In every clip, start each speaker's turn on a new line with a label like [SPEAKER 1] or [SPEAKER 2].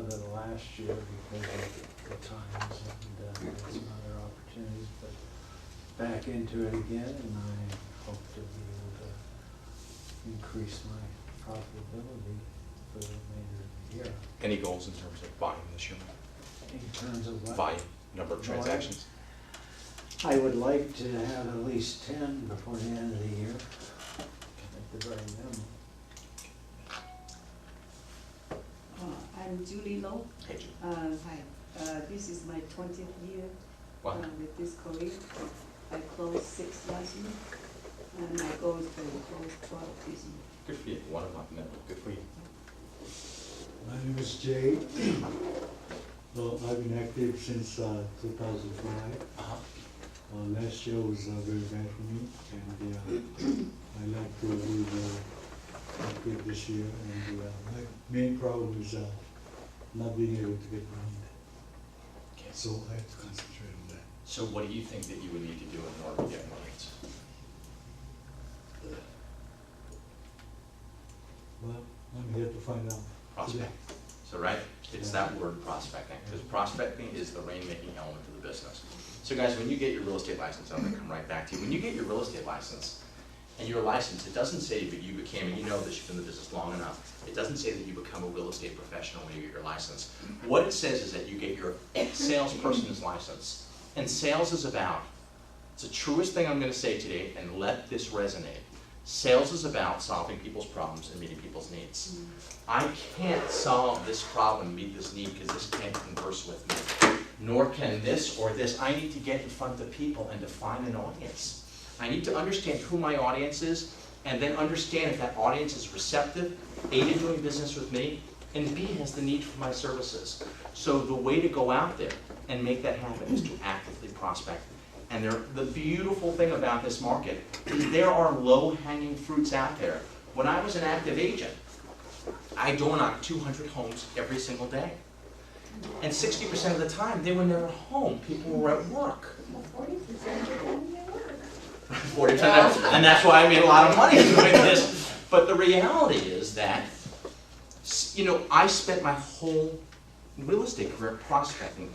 [SPEAKER 1] of it last year because of the times and some other opportunities, but back into it again, and I hope to be able to increase my profitability for the remainder of the year.
[SPEAKER 2] Any goals in terms of volume this year?
[SPEAKER 1] In terms of what?
[SPEAKER 2] Volume, number of transactions?
[SPEAKER 1] I would like to have at least 10 before the end of the year, at the very minimum.
[SPEAKER 3] I'm Julie Lowe.
[SPEAKER 2] Hey, Julie.
[SPEAKER 3] Hi. This is my 20th year
[SPEAKER 2] Wow.
[SPEAKER 3] with this career. I closed 6 last year, and my goal is to close 12 this year.
[SPEAKER 2] Good for you. One of my members. Good for you.
[SPEAKER 4] My name is Jay. Well, I've been active since 2005. Last year was very bad for me, and I like to be active this year. And my main problem is not being able to get money.
[SPEAKER 2] Okay.
[SPEAKER 4] So I have to concentrate on that.
[SPEAKER 2] So what do you think that you would need to do in order to get more leads?
[SPEAKER 4] Well, I'm here to find out.
[SPEAKER 2] Prospect. So right, it's that word prospecting, because prospecting is the rainmaking element of the business. So guys, when you get your real estate license, I'm gonna come right back to you. When you get your real estate license, and your license, it doesn't say that you became, and you know this, you've been in the business long enough, it doesn't say that you become a real estate professional when you get your license. What it says is that you get your salesperson's license. And sales is about, it's the truest thing I'm gonna say today, and let this resonate. Sales is about solving people's problems and meeting people's needs. I can't solve this problem, meet this need, because this can't converse with me. Nor can this or this. I need to get in front of people and define an audience. I need to understand who my audience is, and then understand if that audience is receptive, A, to doing business with me, and B, has the need for my services. So the way to go out there and make that happen is to actively prospect. And the beautiful thing about this market is there are low-hanging fruits out there. When I was an active agent, I door knocked 200 homes every single day. And 60% of the time, they were never home. People were at work. 40%, and that's why I made a lot of money doing this. But the reality is that, you know, I spent my whole real estate career prospecting.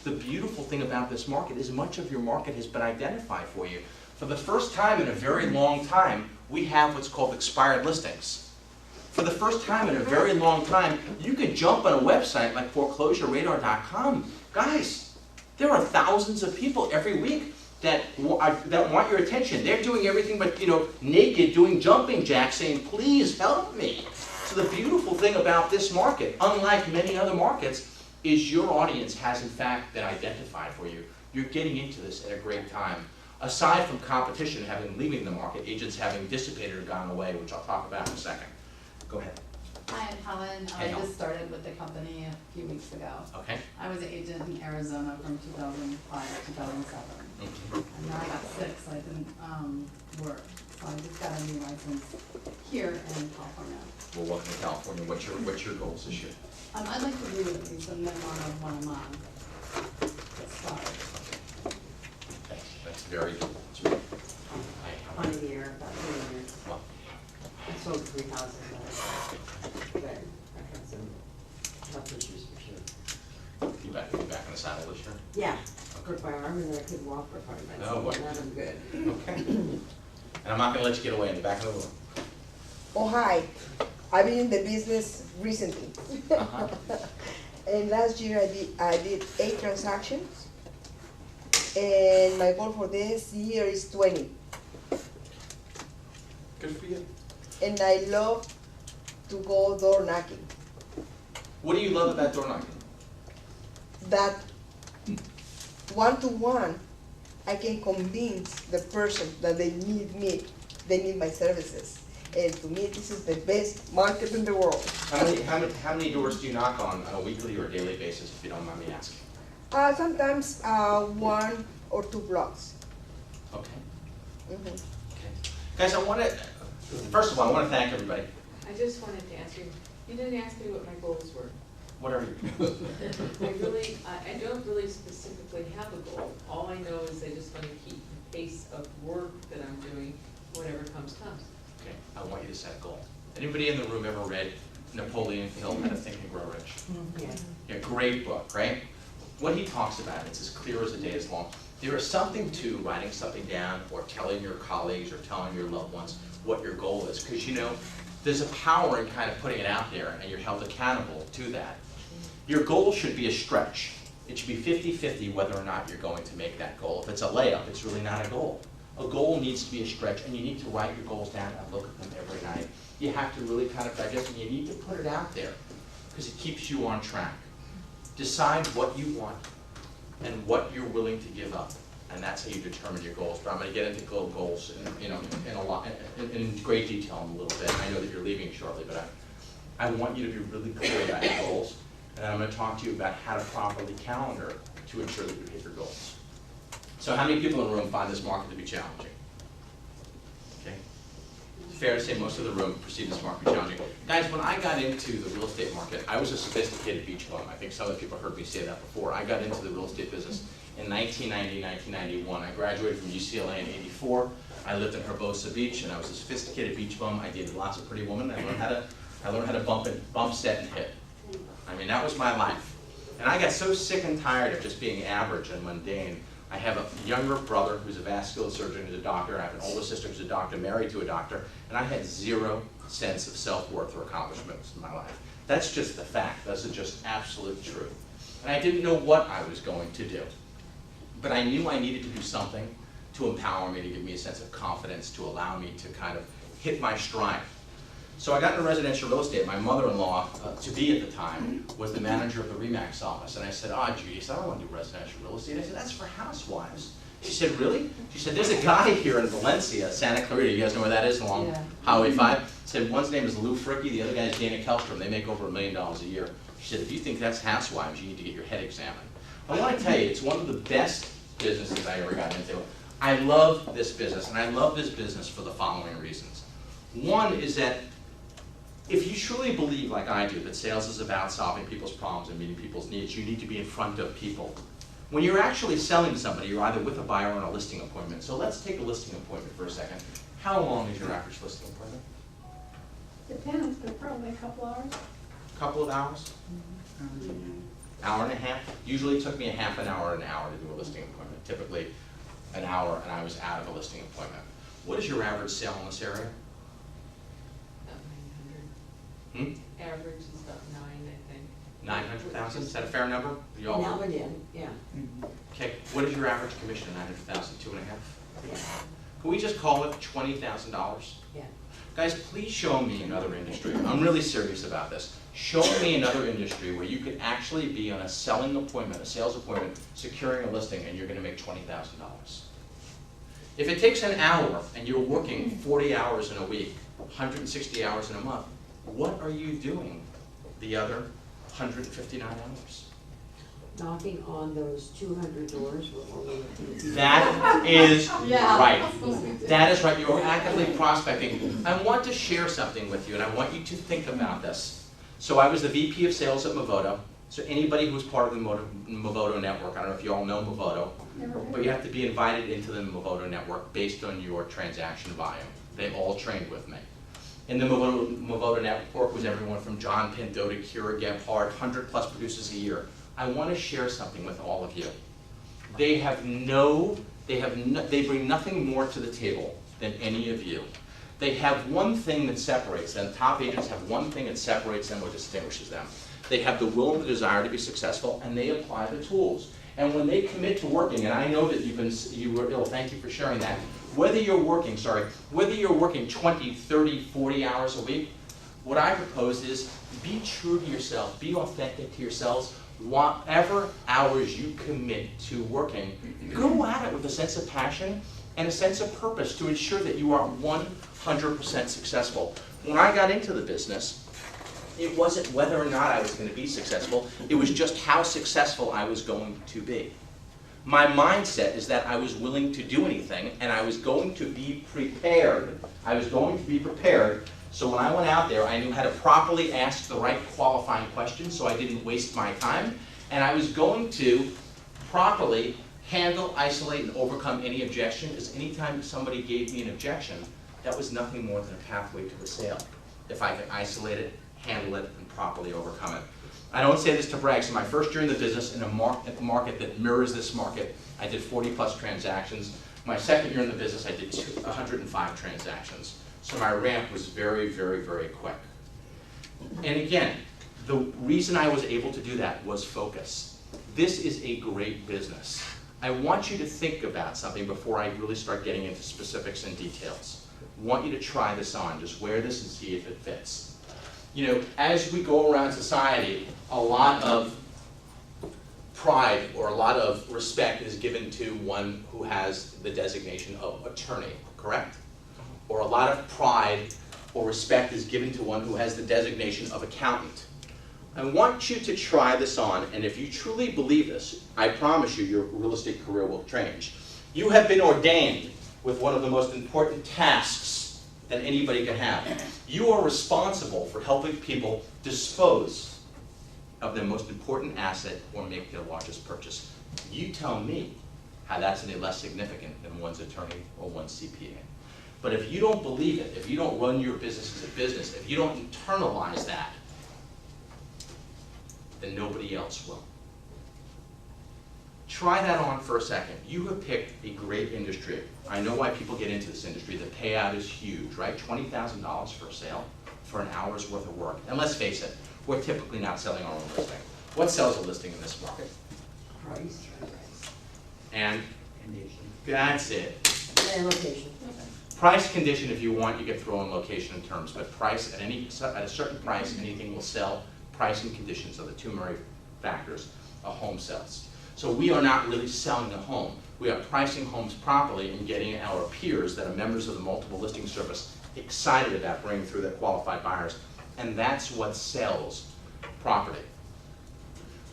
[SPEAKER 2] The beautiful thing about this market is much of your market has been identified for you. For the first time in a very long time, we have what's called expired listings. For the first time in a very long time, you could jump on a website like foreclosureradar.com. Guys, there are thousands of people every week that want your attention. They're doing everything but, you know, naked, doing jumping jacks, saying, please help me. So the beautiful thing about this market, unlike many other markets, is your audience has in fact been identified for you. You're getting into this at a great time. Aside from competition leaving the market, agents having dissipated or gone away, which I'll talk about in a second. Go ahead.
[SPEAKER 5] Hi, I'm Helen.
[SPEAKER 2] Hey,
[SPEAKER 5] I
[SPEAKER 2] Helen.
[SPEAKER 5] just started with the company a few weeks ago.
[SPEAKER 2] Okay.
[SPEAKER 5] I was an agent in Arizona from 2005 to 2007. And now I got sick, so I didn't work. So I just got a new license here in California.
[SPEAKER 2] Well, welcome to California. What's your goals this year?
[SPEAKER 5] I'd like to do at least a minimum of 1 a month to start.
[SPEAKER 2] That's very good. That's right. Hi,
[SPEAKER 6] On a year, about 3 years.
[SPEAKER 2] well,
[SPEAKER 6] I sold 3 houses last year. I had some health issues for sure.
[SPEAKER 2] you back in the saddle this year?
[SPEAKER 6] Yeah, I broke my arm and then I couldn't walk for 5 months.
[SPEAKER 2] Oh, boy.
[SPEAKER 6] Now I'm good.
[SPEAKER 2] Okay. And I'm not going to let you get away in the back of the room.
[SPEAKER 7] Oh, hi. I've been in the business recently.
[SPEAKER 2] Uh-huh.
[SPEAKER 7] And last year I did 8 transactions. And my goal for this year is 20.
[SPEAKER 2] Good for you.
[SPEAKER 7] And I love to go door knocking.
[SPEAKER 2] What do you love about door knocking?
[SPEAKER 7] That one-to-one, I can convince the person that they need my services. And to me, this is the best market in the world.
[SPEAKER 2] How many doors do you knock on a weekly or daily basis, if you don't mind me asking?
[SPEAKER 7] Sometimes 1 or 2 blocks.
[SPEAKER 2] Okay.
[SPEAKER 7] Mm-hmm.
[SPEAKER 2] Okay. Guys, first of all, I want to thank everybody.
[SPEAKER 8] I just wanted to ask you, you didn't ask me what my goals were.
[SPEAKER 2] Whatever you
[SPEAKER 8] I don't really specifically have a goal. All I know is I just want to keep the pace of work that I'm doing, whatever comes, comes.
[SPEAKER 2] Okay, I want you to set a goal. Anybody in the room ever read Napoleon Hill, How to Think and Grow
[SPEAKER 6] Yeah.
[SPEAKER 2] Yeah, great book, right? What he talks about, it's as clear as the day is long. There is something to writing something down or telling your colleagues or telling your loved ones what your goal is. Because you know, there's a power in kind of putting it out there and you're held accountable to that. Your goal should be a stretch. It should be 50-50 whether or not you're going to make that goal. If it's a layup, it's really not a goal. A goal needs to be a stretch, and you need to write your goals down and look at them every night. You have to really kind of digest, and you need to put it out there because it keeps you on track. Decide what you want and what you're willing to give up, and that's how you determine your goals. But I'm going to get into goals in great detail in a little bit. I know that you're leaving shortly, but I want you to be really clear about your goals, and I'm going to talk to you about how to properly calendar to ensure that you hit your goals. So how many people in the room find this market to be challenging? Okay. It's fair to say most of the room perceive this market challenging. Guys, when I got into the real estate market, I was a sophisticated beach bum. I think some of the people heard me say that before. I got into the real estate business in 1990, 1991. I graduated from UCLA in '84. I lived in Herbosa Beach, and I was a sophisticated beach bum. I dated lots of pretty women. I learned how to bump, set, and hit. I mean, that was my life. And I got so sick and tired of just being average and mundane. I have a younger brother who's a vascular surgeon, who's a doctor. I have an older sister who's a doctor, married to a doctor, and I had zero sense of self-worth or accomplishments in my life. That's just the fact. That's just absolute truth. And I didn't know what I was going to do. But I knew I needed to do something to empower me, to give me a sense of confidence, to allow me to kind of hit my stride. So I got into residential real estate. My mother-in-law, to-be at the time, was the manager of the RE/MAX office. And I said, Judy, I don't want to do residential real estate. I said, that's for housewives. She said, really? She said, there's a guy here in Valencia, Santa Clarita. You guys know where that is along Highway 5? Said, one's name is Lou Fricky, the other guy is Dana Kellstrom. They make over $1 million a year. She said, if you think that's housewives, you need to get your head examined. I want to tell you, it's one of the best businesses I ever got into. I love this business, and I love this business for the following reasons. One is that if you truly believe, like I do, that sales is about solving people's problems and meeting people's needs, you need to be in front of people. When you're actually selling to somebody, you're either with a buyer or on a listing appointment. So let's take a listing appointment for a second. How long is your average listing appointment?
[SPEAKER 5] Depends, but probably a couple hours.
[SPEAKER 2] Couple of hours? Hour and a half? Usually it took me a half an hour to do a listing appointment. Typically an hour and I was out of a listing appointment. What is your average sale in this area?
[SPEAKER 8] About 900. Average is about 9, I think.
[SPEAKER 2] 900,000, is that a fair number? You all?
[SPEAKER 6] Now and then, yeah.
[SPEAKER 2] Okay, what is your average commission, 900,000, 2.5?
[SPEAKER 6] Yeah.
[SPEAKER 2] Can we just call it $20,000?
[SPEAKER 6] Yeah.
[SPEAKER 2] Guys, please show me another industry. I'm really serious about this. Show me another industry where you could actually be on a selling appointment, a sales appointment, securing a listing, and you're gonna make $20,000. If it takes an hour and you're working 40 hours in a week, 160 hours in a month, what are you doing the other 159 hours?
[SPEAKER 6] Knocking on those 200 doors with all of the...
[SPEAKER 2] That is right.
[SPEAKER 5] That's supposed to be
[SPEAKER 2] That is right. You are actively prospecting. I want to share something with you, and I want you to think about this. So I was the VP of sales at Movoto. So anybody who's part of the Movoto network, I don't know if you all know Movoto, but you have to be invited into the Movoto network based on your transaction volume. They all trained with me. In the Movoto network was everyone from John Pinto to Kira Gebhardt, 100+ producers a year. I want to share something with all of you. They bring nothing more to the table than any of you. They have one thing that separates them. Top agents have one thing that separates them or distinguishes them. They have the will and the desire to be successful, and they apply the tools. And when they commit to working, and I know that you were ill, thank you for sharing that. Whether you're working 20, 30, 40 hours a week, what I propose is be true to yourself, be authentic to yourselves. Whatever hours you commit to working, go at it with a sense of passion and a sense of purpose to ensure that you are 100% successful. When I got into the business, it wasn't whether or not I was going to be successful, it was just how successful I was going to be. My mindset is that I was willing to do anything and I was going to be prepared. I was going to be prepared. So when I went out there, I knew how to properly ask the right qualifying questions so I didn't waste my time. And I was going to properly handle, isolate, and overcome any objection, because anytime somebody gave me an objection, that was nothing more than a pathway to a sale. If I could isolate it, handle it, and properly overcome it. I don't say this to brag, so my first year in the business in a market that mirrors this market, I did 40+ transactions. My second year in the business, I did 105 transactions. So my ramp was very, very, very quick. And again, the reason I was able to do that was focus. This is a great business. I want you to think about something before I really start getting into specifics and details. I want you to try this on, just wear this and see if it fits. You know, as we go around society, a lot of pride or a lot of respect is given to one who has the designation of attorney, correct? Or a lot of pride or respect is given to one who has the designation of accountant. I want you to try this on, and if you truly believe this, I promise you your real estate career will change. You have been ordained with one of the most important tasks that anybody can have. You are responsible for helping people dispose of their most important asset or make their largest purchase. You tell me how that's any less significant than one's attorney or one's CPA. But if you don't believe it, if you don't run your business as a business, if you don't internalize that, then nobody else will. Try that on for a second. You have picked a great industry. I know why people get into this industry. The payout is huge, right? $20,000 for a sale for an hour's worth of work. And let's face it, we're typically not selling our own listing. What sells a listing in this market?
[SPEAKER 6] Price.
[SPEAKER 2] And
[SPEAKER 6] Condition.
[SPEAKER 2] that's it.
[SPEAKER 6] And location.
[SPEAKER 2] Price, condition, if you want, you can throw in location and terms, but price, at a certain price, anything will sell. Price and conditions are the two main factors a home sells. So we are not really selling a home. We are pricing homes properly and getting our peers that are members of the multiple listing service excited about bringing through their qualified buyers. And that's what sells property.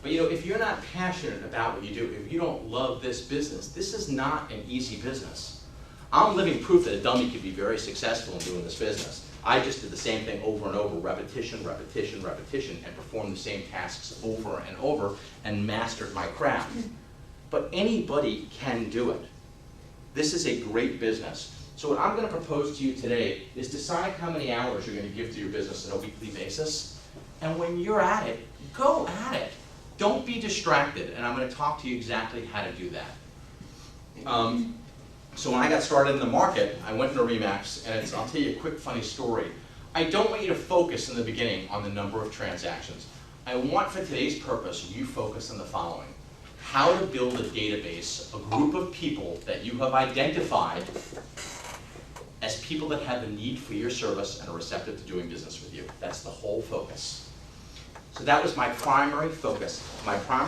[SPEAKER 2] But you know, if you're not passionate about what you do, if you don't love this business, this is not an easy business. I'm living proof that a dummy could be very successful in doing this business. I just did the same thing over and over, repetition, repetition, repetition, and performed the same tasks over and over and mastered my craft. But anybody can do it. This is a great business. So what I'm going to propose to you today is decide how many hours you're going to give to your business on a weekly basis. And when you're at it, go at it. Don't be distracted, and I'm going to talk to you exactly how to do that. So when I got started in the market, I went into RE/MAX, and I'll tell you a quick funny story. I don't want you to focus in the beginning on the number of transactions. I want for today's purpose, you focus on the following. How to build a database, a group of people that you have identified as people that have a need for your service and are receptive to doing business with you. That's the whole focus. So that was my primary focus. My primary